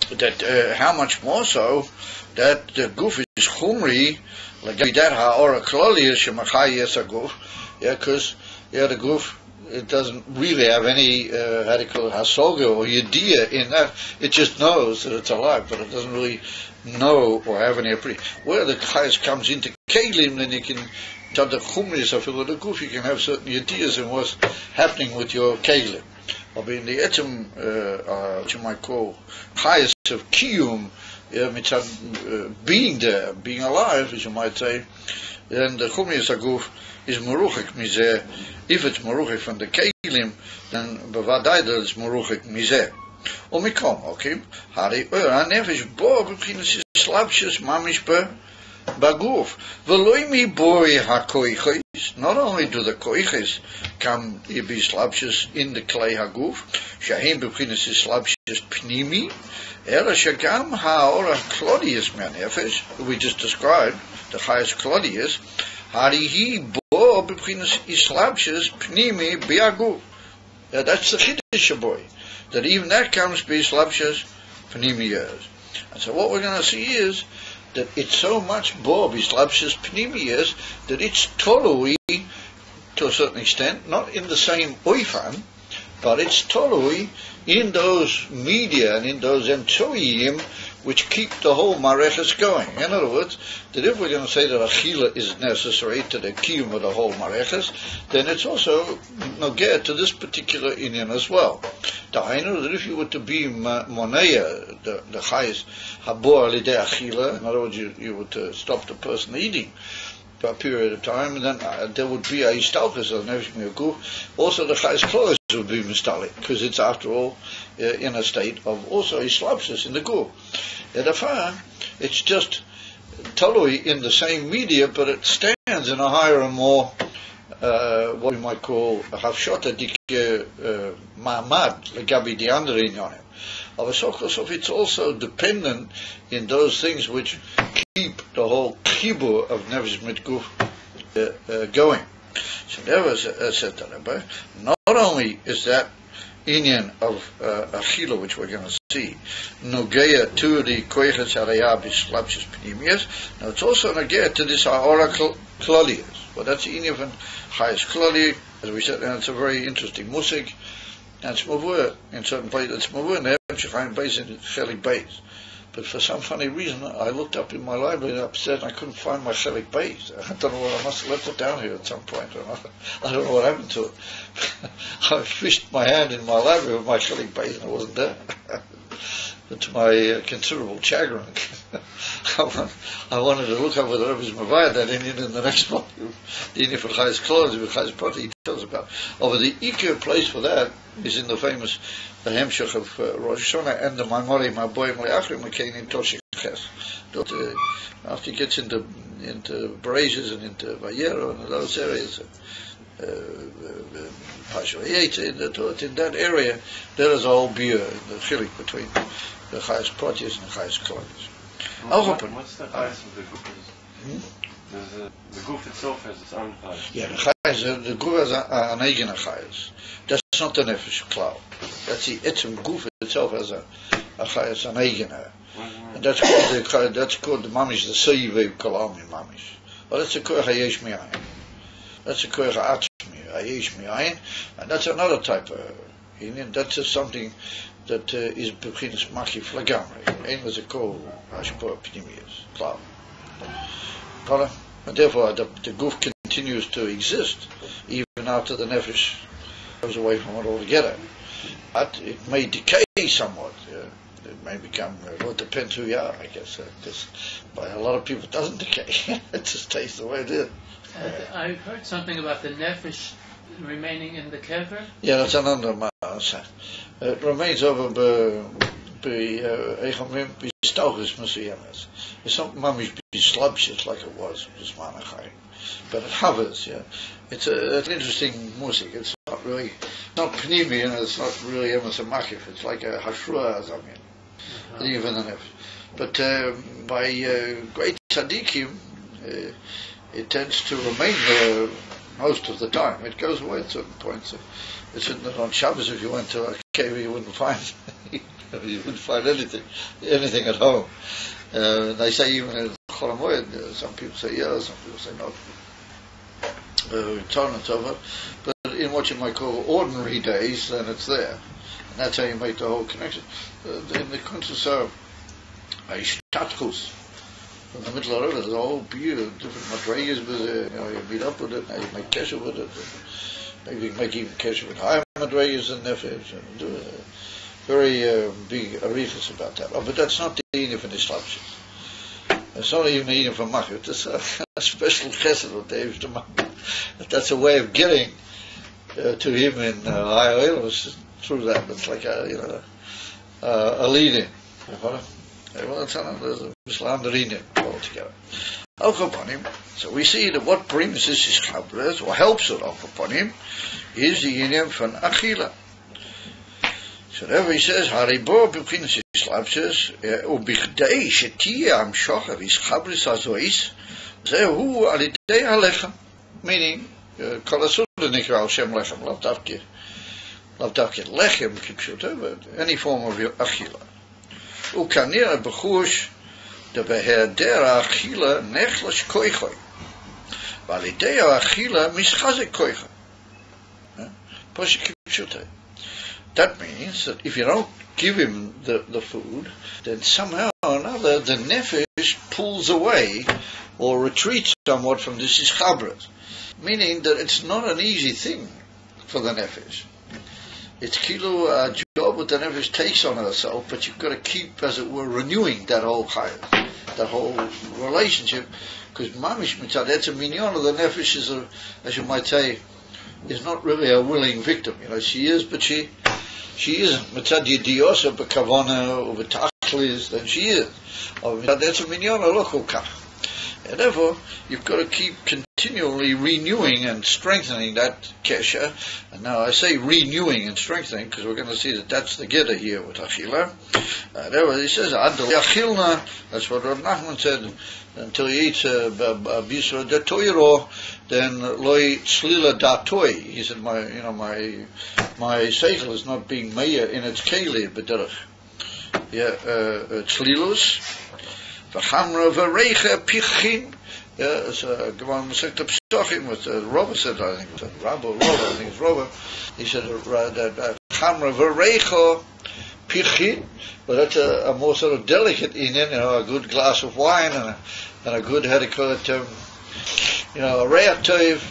that how much more so that the guf is chumri, like that ha or a kloli is shemachai yes a guf, because the guf it doesn't really have any, how do you call it, hasoga or yediyah in that. It just knows that it's alive, but it doesn't really know or have any appreciation. Where the chayes comes into kelim, then you can, to the chumris of the guf, you can have certain yediyahs in what's happening with your kelim. Or being the etzem, what you might call chayes of kiyum, being there, being alive, as you might say, then the chumris of guf is meruchik mizeh. If it's meruchik from the kelim, then bevadai that it's meruchik mizeh. Omikom, okay? Hari nefesh bo b'chinas slapshus mamish baguf. V'loi mi boi hakoiches. Not only do the koiches come be slapshus in the clay haguf, shahim b'chinas slapshus pnimi, ela shagam haora Claudius nefesh, who we just described, the highest Claudius. Harihi bo b'chinas slapshus pnimi biaguf. That's the chiddush boy. That even that comes be slapshas pnimiyas. And so what we're going to see is that it's so much bo be slapshas pnimiyas that it's totally, to a certain extent, not in the same oifan, but it's totally in those media and in those emtoyim which keep the whole mareches going. In other words, that if we're going to say that achila is necessary to the kiyum of the whole mareches, then it's also nogeh to this particular inyan as well. I know that if you were to be moneya, the highest habor alidei achila, in other words, you were to stop the person eating for a period of time, and then there would be a istalkus of nefesh miyakuf. Also, the chayes clothes would be mistalik, because it's after all in a state of also islapsis in the guf. Therefore, it's just totally in the same media, but it stands in a higher and more what we might call a hafshota dik ma'amad legabi the other inyanim. Of it's also dependent in those things which keep the whole chibur of nefesh mitguf going. So there was said to Rebbe, not only is that inyan of achila, which we're going to see, nogeya to the koiches harayah b'slapshus pnimius. Now it's also nogeya to this aora klolius. Well, that's the inyan of highest kloli, as we said, and it's a very interesting musik. And it's mavur in certain places. It's mavur in the Beis in Chelik Beis. But for some funny reason, I looked up in my library upstairs and I couldn't find my Chelik Beis. I don't know what, I must have left it down here at some point or another. I don't know what happened to it. I fished my hand in my library with my Chelik Beis and it wasn't there. But to my considerable chagrin, I wanted to look up whether it was Mavaya, that Indian in the next one. The Indian for Chayes Clothes, with Chayes Prati, he tells about. Over the Ikea place for that is in the famous the Hemshech of Rosh Hashanah and the Maimori, Maboyim Le'achrim, McCain in Toshik Ches. After he gets into Bereishis and into Vayero and those areas, in that area, there is a whole beer, the chilik between the highest projects and the highest colonies. What's the highest of the guf? The guf itself has its own highest. Yeah, the guf has an eigen chayes. That's not the nefesh cloud. That's the etzem guf itself has a chayes, an eigen. And that's called the mamish, the seive kalam mamish. Well, that's a koyach hayesh mi'ayin. That's a koyach atzmi hayesh mi'ayin, and that's another type of union. That's something that is bechinas machif lagamri. Ein was a called hashpor pnimius cloud. And therefore, the guf continues to exist even after the nefesh goes away from it altogether. But it may decay somewhat. It may become, well, it depends who you are, I guess. Because by a lot of people it doesn't decay. It just stays the way it is. I heard something about the nefesh remaining in the kever. Yeah, that's another matter. It remains over Stauchus Messianas. It's not mamish slubshit like it was, just manachai. But it hovers, yeah. It's an interesting music. It's not really, not pnimi, and it's not really emes a makif. It's like a hashrua, as I mean. Even an if. But by great tzaddikim, it tends to remain there most of the time. It goes away at certain points. It's on Shabbos, if you went to a cave, you wouldn't find anything at home. They say even in Chol HaMoed, some people say yes, some people say no. So on and so forth. in what you might call ordinary days, then it's there. And that's how you make the whole connection. In the context of Shtatchus, in the middle of it, there's a whole beauty of different madrigas with it. You meet up with it, now you make kesher with it. Maybe you can make even kesher with higher madrigas than nefesh. And do a very big arichas about that. But that's not the Ayin from the Slapshis. It's not even the Ayin from Machit. It's a special chesed that they used to make. That's a way of getting to him in higher levels through that. It's like a lead-in. There's a Islam lead-in altogether. So we see that what brings this Ischabres, or helps it off upon him, is the Ayin from Achila. So therefore he says, Haribo b'chinas Islapses, ubichdei shetia amshocher Ischabres azois, zehu alidei halechem. Meaning, kol asuda nikra al shem lechem, lav davke lechem kipshuta, but any form of achila. Ukanira b'chush de beherder achila nechlas koichoi, validei achila mischazik koichoi. Pasha kipshuta. That means that if you don't give him the food, then somehow or another the nefesh pulls away or retreats somewhat from this ischabret. Meaning that it's not an easy thing for the nefesh. It's kilo a job that the nefesh takes on herself, but you've got to keep, as it were, renewing that whole chayat, that whole relationship, because mamish mitzad etzem minyan of the nefesh is, as you might say, is not really a willing victim. She is, but she isn't. Mitzad yediosa b'kavana or b'tachlis, then she is. Or mitzad etzem minyan lo kol kach. And therefore, you've got to keep continually renewing and strengthening that kesha. And now I say renewing and strengthening because we're going to see that that's the geta here with Achila. Therefore, he says, Adar Achilna, that's what Rav Nachman said, until he eats Bisra de Toiro, then Loi Tzlila da Toy. He said, my seichel is not being meir in its keli, b'derech. Tzlilus. V'chamra v'reicha pichin. It's Gemara Masechta Pesachim with Robert said, I think it's Robert. He said that chamra v'reicha pichin, but that's a more sort of delicate inyan, a good glass of wine and a good adequate, a reach toiv.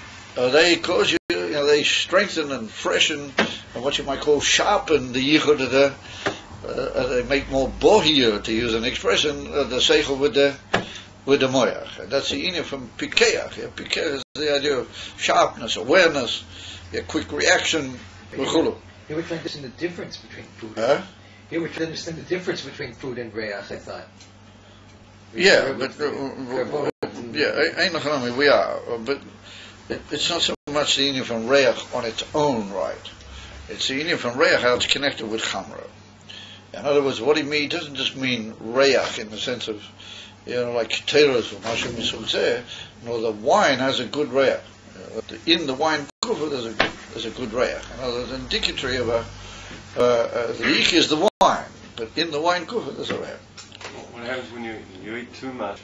They cause you, they strengthen and freshen and what you might call sharpen the yichud of the. They make more bohier, to use an expression, the seichel with the moyach. And that's the inyan from pikeach. Pikeach is the idea of sharpness, awareness, quick reaction. Here we're trying to understand the difference between food. Here we're trying to understand the difference between food and reach, I thought. We are. But it's not so much the inyan from reach on its own right. It's the inyan from reach how it's connected with chamra. In other words, what he means doesn't just mean reach in the sense of, like teros or mashum misumzeh. No, the wine has a good reach. In the wine kufa, there's a good reach. In other words, an indicatory of the ich is the wine, but in the wine kufa, there's a reach. What happens when you eat too much?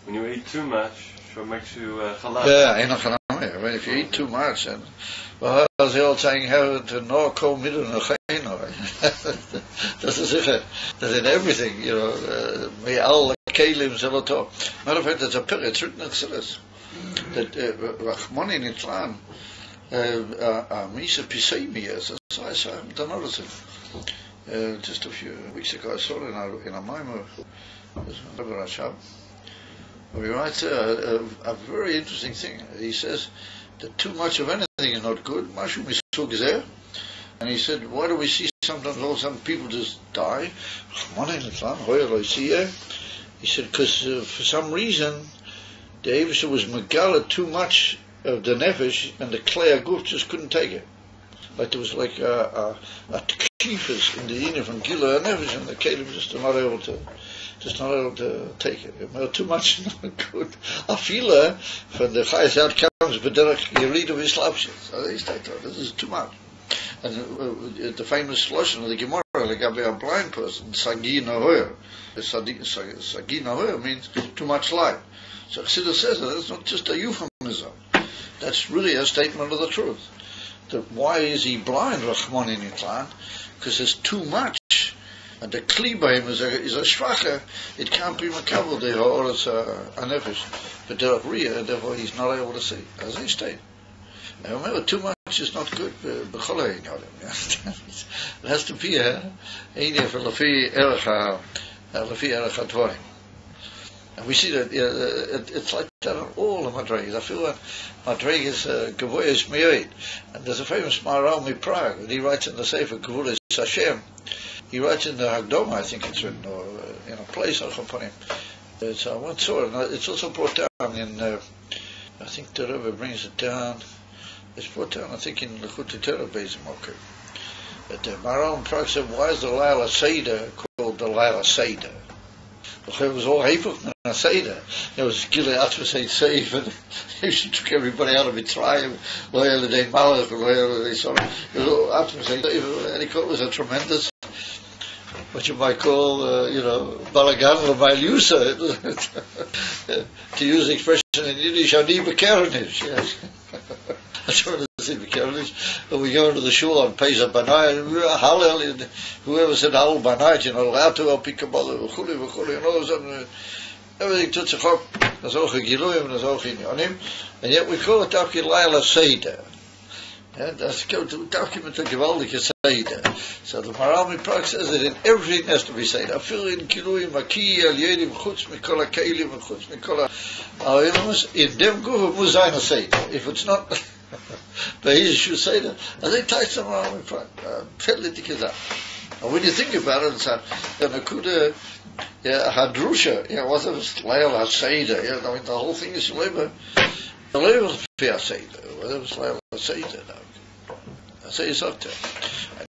When you eat too much, so it makes you halal. When if you eat too much, and well, as the old saying, have to no kol midun achayno. That's in everything, me al kelim zeloto. Matter of fact, there's a pillar. It's written in Silas that Rachmani Nitlan Misa Pisaimias. So I haven't noticed it. Just a few weeks ago, I saw it in a mimer. He writes a very interesting thing. He says that too much of anything is not good. And he said, why do we see sometimes all of a sudden people just die? He said, because for some reason the Eivusha was megala too much of the nefesh, and the klei aguf just couldn't take it. Like there was like a tkifas in the inyan from Gila nefesh, and the kelim just not able to take it. Too much is not good. Afila from the highest outcomes, but then you read of Islapshis. So they say, this is too much. And the famous slogan of the Gemara, like a blind person, Sagi Nahoyer. Sagi Nahoyer means too much light. So Chassidus says that it's not just a euphemism. That's really a statement of the truth. that why is he blind, Rahman in Itlan? Because there's too much. And the kli by him is a shvacha. It can't be makabel there, or it's a nefesh. But the Riya, therefore he's not able to see. As he stated. Now remember, too much is not good. It has to be a Lafi Erech HaDvarim. And we see that it's like that on all the Madrigas. I feel that Madrigas Gavoyas Meyoid. And there's a famous Maharal in Prague, and he writes in the Sefer Gvulis Hashem. He writes in the Hagdoma, I think it's written, or in a place upon him. It's one sort. It's also brought down in, I think the Rebbe brings it down. It's brought down, I think, in L'chutei Torah Beis. That the Maharal in Prague said, why is the Laila Seder called the Laila Seder? It was all Hepuk and a Seder. It was Gilei Atzvaseit Seif, and he took everybody out of Mitzrayim, Loyal Adei Malach, Loyal Adei Sorah. It was all Atzvaseit Seif, and he called it was a tremendous, what you might call, Balagan or Mailusa, to use the expression in Yiddish, Ani Bekernish, yes. That's what it is, Bekernish. When we go into the shul on Pesach Banai, Hallel, whoever said Hallel Banai, you're not allowed to, Al-Pi Kabbalah, V'chuli, and all of a sudden, everything tuts a chok, there's auch a Giluyim, there's auch in Yonim, and yet we call it Tafki Laila Seder. And that's document a gewaldige Seder. So the Maharal Prague says that in everything has to be Seder. I feel in Giluyim, Maki, Al Yedim, Chutz Mikol HaKeilim, Chutz Mikol HaElemus, in dem Gufa muss sein a Seder. If it's not, but he should say that. I think Taisa Maharal Prague, fairly dikizah. And when you think about it, it's a Nakuda, Hadrusha, what is Lail HaSeder? I mean, the whole thing is labor. The labor is fair Seder. Whatever is Lail HaSeder now. I say it's up there.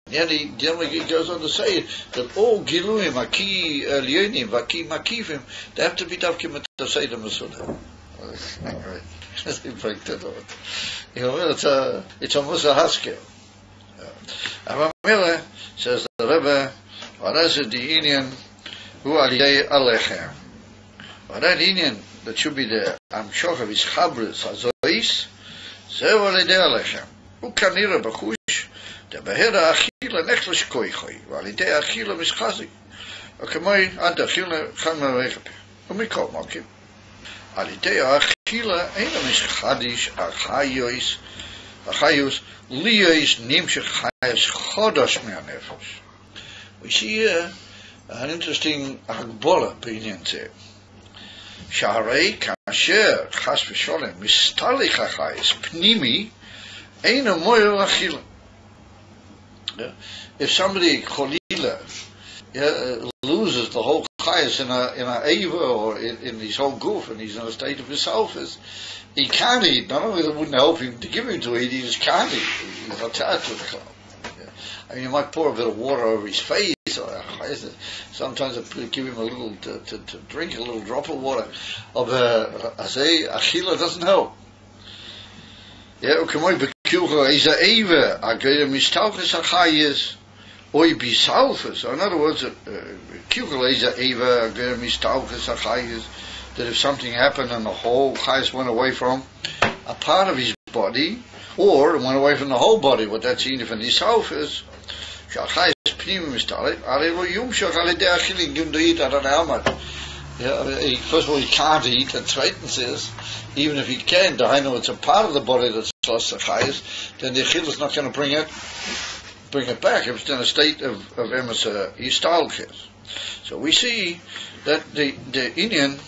And then he goes on to say that all Giluyim, Maki Elyonim, Maki Makifim, they have to be documented to say the Masuda. Right. They break that out. It's almost a haskell. Miller says the Rebbe, what is it, the Indian who alidei alechem? What that Indian that should be the Amshok of his Chabris Hazois, Zev alidei alechem. Who can hear a Bachush? The Behera Achila Nechlish Koichoi, Validei Achila Mischazi. Okay, Ad Achila Chamar Umikol Mokim. Alidei Achila Eina Mischadish Achayos Liyos Nimshach Chayas Chodosh Me'anefesh. We see here an interesting Agbola opinion there. Shaharei Kasher Chas V'Sholem Mistalich HaChayas Pnimi Eina Moyo Achila. If somebody Cholila loses the whole chayas in a eva or in his whole goof, and he's in a state of himself, he can't eat. Not only that wouldn't help him to give him to eat, he just can't eat. He's attached to the cloud. I mean, you might pour a bit of water over his face, or sometimes give him a little to drink, a little drop of water. I say, achila doesn't help. Yeah, okay, is a eva, agreed mistalchus achayas. Oi bisalfus. In other words, Kugeleza Eva, that if something happened and the whole chayas went away from a part of his body, or it went away from the whole body, what that's in from his salfus, first of all, he can't eat, and second says, even if he can, I know it's a part of the body that's lost the chayas, then the achil is not going to bring it back if it's in a state of emes histalkes. So we see that the Indian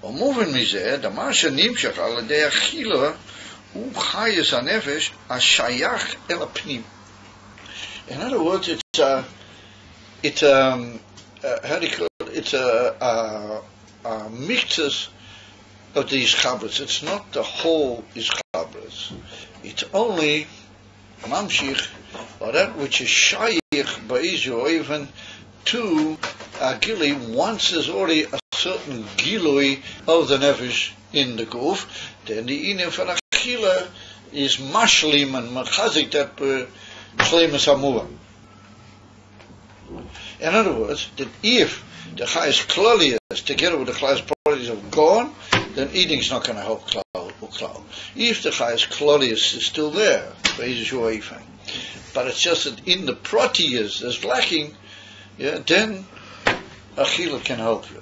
or moving mizeh the masha nimshach al yedei achila u chayes hanefesh hashayach el apnim. In other words, it's how do you call it? It's a mixtus of these chabras. It's not the whole is chabras. It's only mamshich, or that which is shaykh Beis or even to gili, once there's already a certain gilui of the nefesh in the guf, then the inim for achila is mashlim and machazik that shlemus hamua. In other words, that if the chayes klalias together with the chayes properties have gone, then eating's not going to help klal. If the chayes klolius is still there, but it's just that in the protiyas there's lacking, then achila can help you.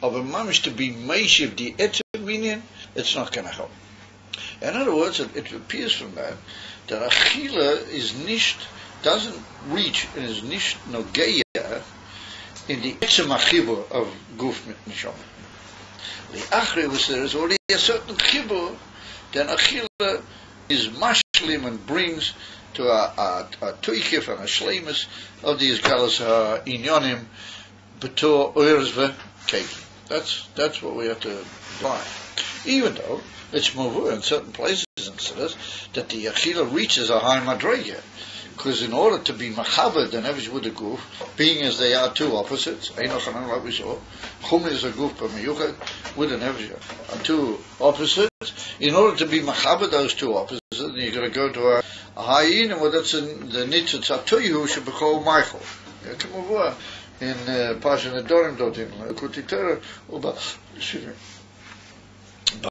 Of a mamish to be meishiv the etzem, it's not going to help. In other words, it appears from that achila doesn't reach and is nicht nogeya in the etzem achibur of guf mit neshama. The achre was there is already a certain chibur, then achila is mashlim and brings to a tuikif and a shleimus of these galas inyonim betor oirzve keif. That's what we have to buy. Even though it's mavur in certain places and says that the achila reaches a high madrega. Because in order to be machabed and average with the goof, being as they are two opposites, Einochanan, like we saw, Chum is a goof per meyuchet, with an average are two opposites. In order to be machabed those two opposites, you're going to go to a Ayin, and that's in the Nitzitz Atoyu should be called Michael. Come over in Pasha Adorim dot in Kutitera, excuse me,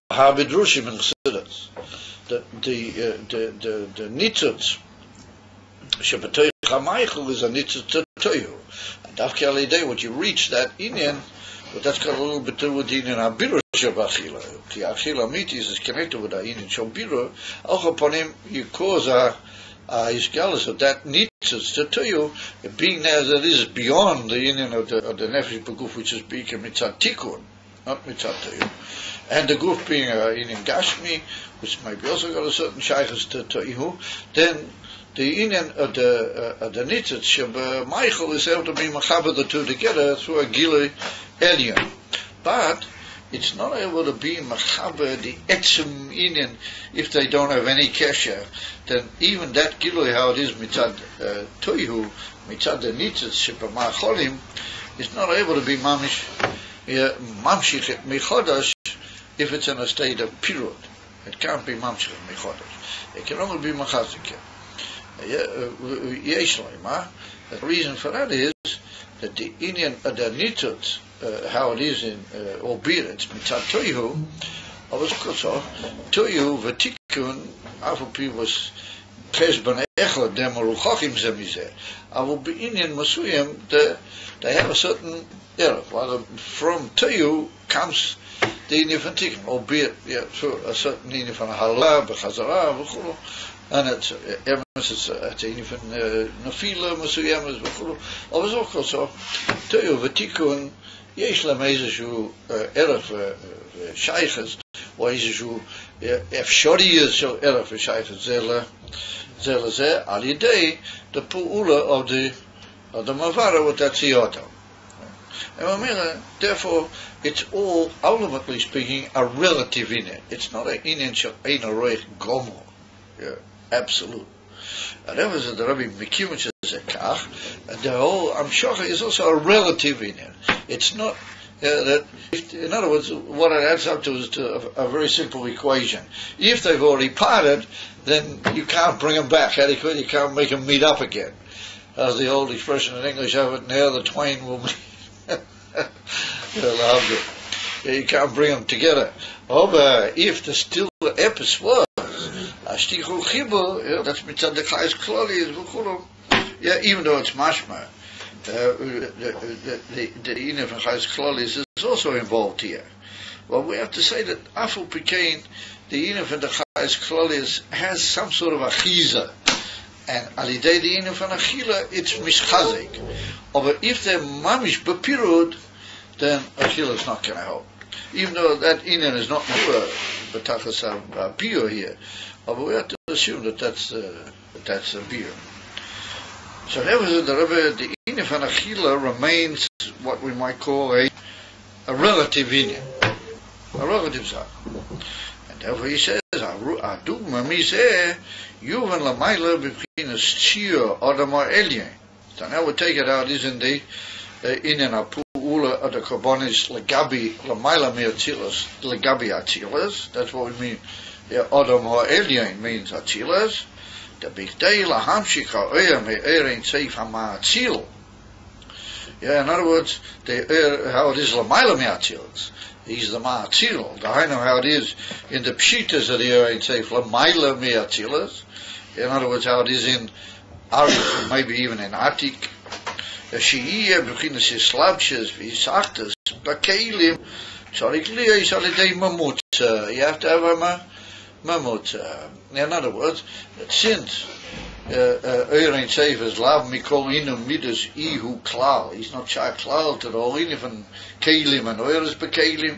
Habidrushim and Chassidus. The Nitzitz Shabbatay Chamichael is a nitzat toyu, and after all day, what you reach that inyan, but that's got a little bit to do with the inyan abira shabachila. The achila mitis is connected with the inyan shabira. Auch upon him, you cause his galus of that nitzat toyu, being there as it is beyond the inyan of the nefesh beguf, which is being a mitzat tikun, not mitzat toyu, and the guf being a inyan gashmi, which maybe also got a certain shaykhs to toyu, then the inyan of the nitzitz sheba Michael is able to be machaber the two together through a gilui elyon, but it's not able to be machaber the etzem inyan if they don't have any kesher. Then even that gilui, how it is mitzad toihu, mitzad the nitzitz sheba macholim, is not able to be mamshich mechodash if it's in a state of pirud. It can't be mamshich mechodash. It can only be machazik. The reason for that is that the Indian the nitzutz, how it is in albeit it's mitzad toihu, also toihu v'tikun afupi was chesban echad dem ruchachim zemizeh. Avu be'inyan masuyim they have a certain from toihu comes the Indian from tikun, albeit through a certain Indian from halal b'chazara v'chulu. And it's even nafila masuyamas v'chulu. Aber also toyu v'tikun yesh lem eizeshu eref v'shayches or eizeshu efshoriyas shel eref v'shayches zeh lezeh al yidei the pu'ula of the mavara with that tziyota. And therefore it's all ultimately speaking a relative inyan. It's not an inyan shel ein roich gomo. Absolute. And that was the Rabbi Mikimich Zekach, and the whole Amshocha is also a relative inyan. It's not that. In other words, what it adds up to is a very simple equation. If they've already parted, then you can't bring them back. Adequate, you can't make them meet up again. As the old expression in English have it, now the twain will meet. You can't bring them together. But if the still epis was Ashtichu Chibur, that's mitzad the chayes kloli, even though it's mashma, the inyan from chayes kloli is also involved here. Well, we have to say that Aful Pekain, the inyan from the chayes kloli has some sort of achiza, and alidei the inyan from achila, it's mishchazik. But if they're mamish bepirud, then achila is not going to help. Even though that inyan is not betachas biur here. But we have to assume that that's a beer. So that was the inyan from achila remains what we might call a relative inyan, a relative zah. And therefore he says, "Adugma mizeh yuvan lamayla b'chinas tzir adam elyon." So now we take it out. Is in the inyan apu'ula of the korbanos legabi lamayla me'atzilas legabi atzilas. That's what we mean. Adam ha'elyon means atzilas. The bigdei lahamshik ha'oyer me'erein seif ha'ma'atzil. Yeah, in other words, how it is Lamaila Me'atzilus. He's the Ma'atzil. I know how it is in the Pshitas of the Ein Sof, Lamaila Me'atzilus. In other words, how it is in Arif, maybe even in Atik. She'iyeh b'chinas Yislabshes v'Yisachtas b'Keilim Sharik Liyah Shalidei Mamutza. You have to have a Mamutza. In other words, that since Ein Sof is Lav Mikol Inu Midas Ihu Klal, he's not Shah Klal to the whole Inif Keilim and Oyer is b'Keilim.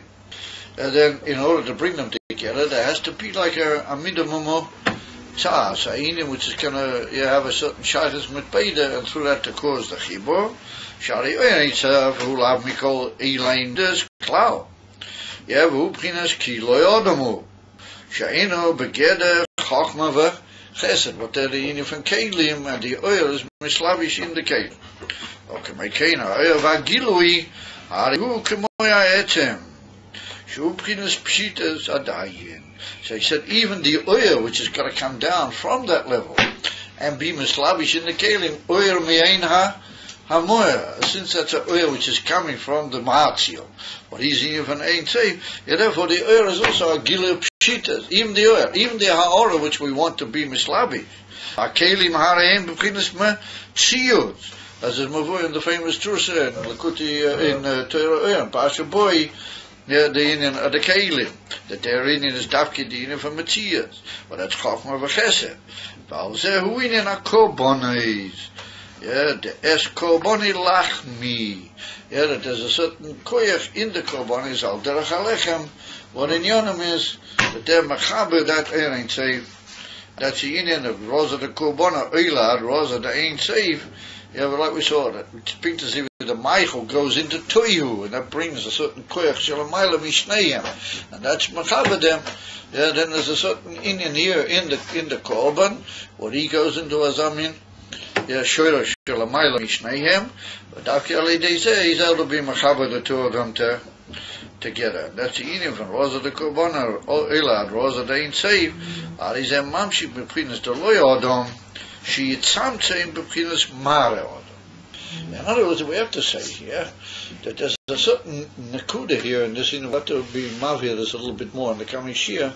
Then in order to bring them together, there has to be like a minimum Tzas, Ayin, which is going to have a certain Shaitas Mitbeida, and through that to cause the Chibur. Shari Ein Sof, who Lav Mikol Elain Des Klal. Yeah, who Pchinas Ki Lo Yodamu. Sha'inu Begeder Chochma Chesed, what they're the Inif and Keilim, and the oil is mislavish in the Keilim. Okay, my Kena, oil Vagilui, Arihu Kemoya Etem, Shubchinas Pshitas Adayin. So he said, even the oil, which is going to come down from that level, and be mislavish in the Keilim, oil Me'ain HaMoya, since that's an oil which is coming from the Ma'atzil, what he's even Ein Sof, therefore the oil is also a Gilu Pshitas, even the oil, even the Ha'ora which we want to be mislavish. HaKeilim Ha'reim B'chinas Me'tziyut, as is Mavui in the famous Trusa, in Lakuti, in Torah Oil, Pasha Boy, the Indian of the Keilim, that their Indian is Dafki, the Indian from Metziyut, but that's Chochma V'chesed. V'alzeh Hu Indian HaKobonis. Yeah, the es koboni lachmi. Yeah, that there's a certain koyach in the kobonis al derech alechem. What in Yonim is that they're mechaber that Ein Sof. That's the Indian of Rosa the Kobona Eilad, Rosa the Ein Sof. Yeah, but like we saw that speak to see the Michael goes into Toyu, and that brings a certain koyach shalamayla mishnayim, and that's mechaber them. Yeah, then there's a certain Indian here in the korban, what he goes into azamin. Yeah, sure, Shalamayla Mishnayim, but Dafki Ali Dezeh, he's able to be Machaber the two of them together. That's the Indian from Rosa the Kobana, Elad, Rosa the Ein Sof, Arizem Mamshik B'chinas the Loy Adam, She Yitzamtzeim B'chinas Mare Adam. In other words, we have to say here that there's a certain Nakuda here, and this, we have to be Mavir this a little bit more in the coming Shia.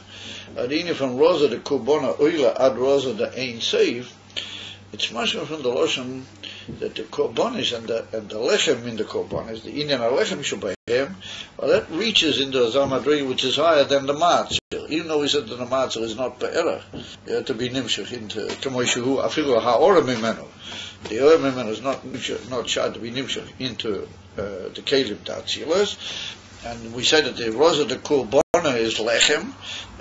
The Indian from Rosa the Kobana, Oila, Ad Rosa the Ein Sof, it's much more from the Lashon that the korbanis and the lechem in the korbanis, the Indian lechem shabayim, well, that reaches into a zamadri which is higher than the matzil. Even though we said that the matzil is not be'erach, you have to be nimshach into kamoishuhu afilu ha'ora mimenu. The ora mimenu is not shad to be nimshach into the kelim tatzilas. And we said that the rosa the korbana is lechem.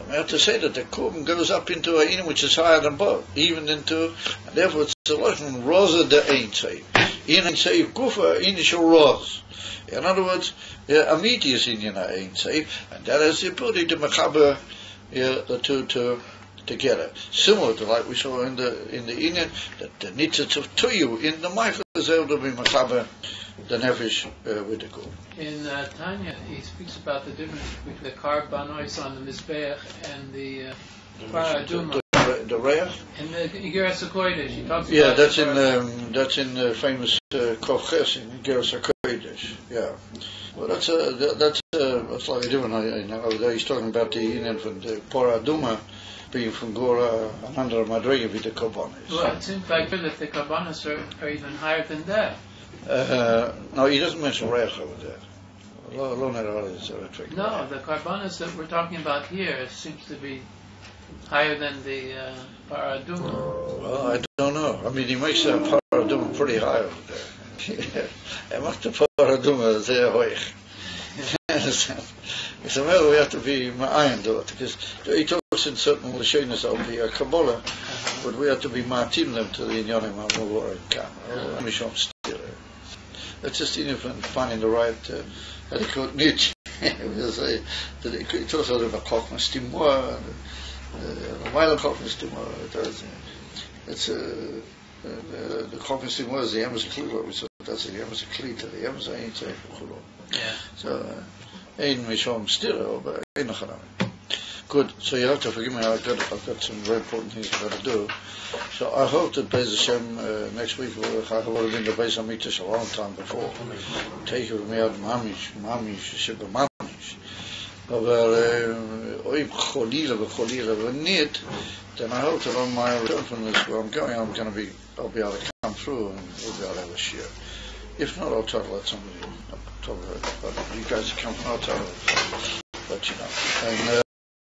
We have to say that the korban goes up into a Ayin which is higher than both, even into, and therefore it's a lot from Rosa the Ein Sof. In Ein Sof Gufa initial Ros. In other words, Amiti is in Ein Sof, and that has the ability to mechaber the two together. Similar to like we saw in the Indian, that the nitzitz of Tuyu in the Michael is able to be mechaber the nefesh with the korban. In Tanya, he speaks about the difference between the karbanos on the mizbeach and the paraduma. The reach. In the Igeras HaKodesh, he talks Yeah, about that's in the famous Kovches in Igeras HaKodesh. Yeah. Well, that's slightly different. Over there he's talking about the Indian from the paraduma being from Gora and under Madriga with the korbanos. Well, it seems like that the karbanos are even higher than that. No, he doesn't mention reich over there. No, the karbanos that we're talking about here seems to be higher than the paraduma. Well, I don't know. I mean, he makes the paraduma pretty high over there. He makes the paraduma sehr hoich. It's a matter we have to be ma'ayin to it, because he talks in certain lashonos of the Kabbalah, but we have to be ma'atim them to the inyanim ha'muvor and kam. Mishom still. That's just finding the right adequate niche. It talks about Chochma Stimor, Mile Chochma Stimor. It's the Chochma Stimor is the Emes Klila, so that's the Emes Klita, the Emes Ayin Tzayf Chulo. So, Ein Mishom Stira, but Ein Chanam. Good. So you have to forgive me. I've got some very important things I've got to do. So I hope that Beis Hashem next week I would have been the Beis Hamitas a long time before. Take it with me out mamish, shibba mamish. But if cholila need, then I hope that on my return from this, where I'm going, I'll be able to come through and we'll be able to have a share. If not, I'll try to let somebody talk about it. But you guys come from outside, let you know. And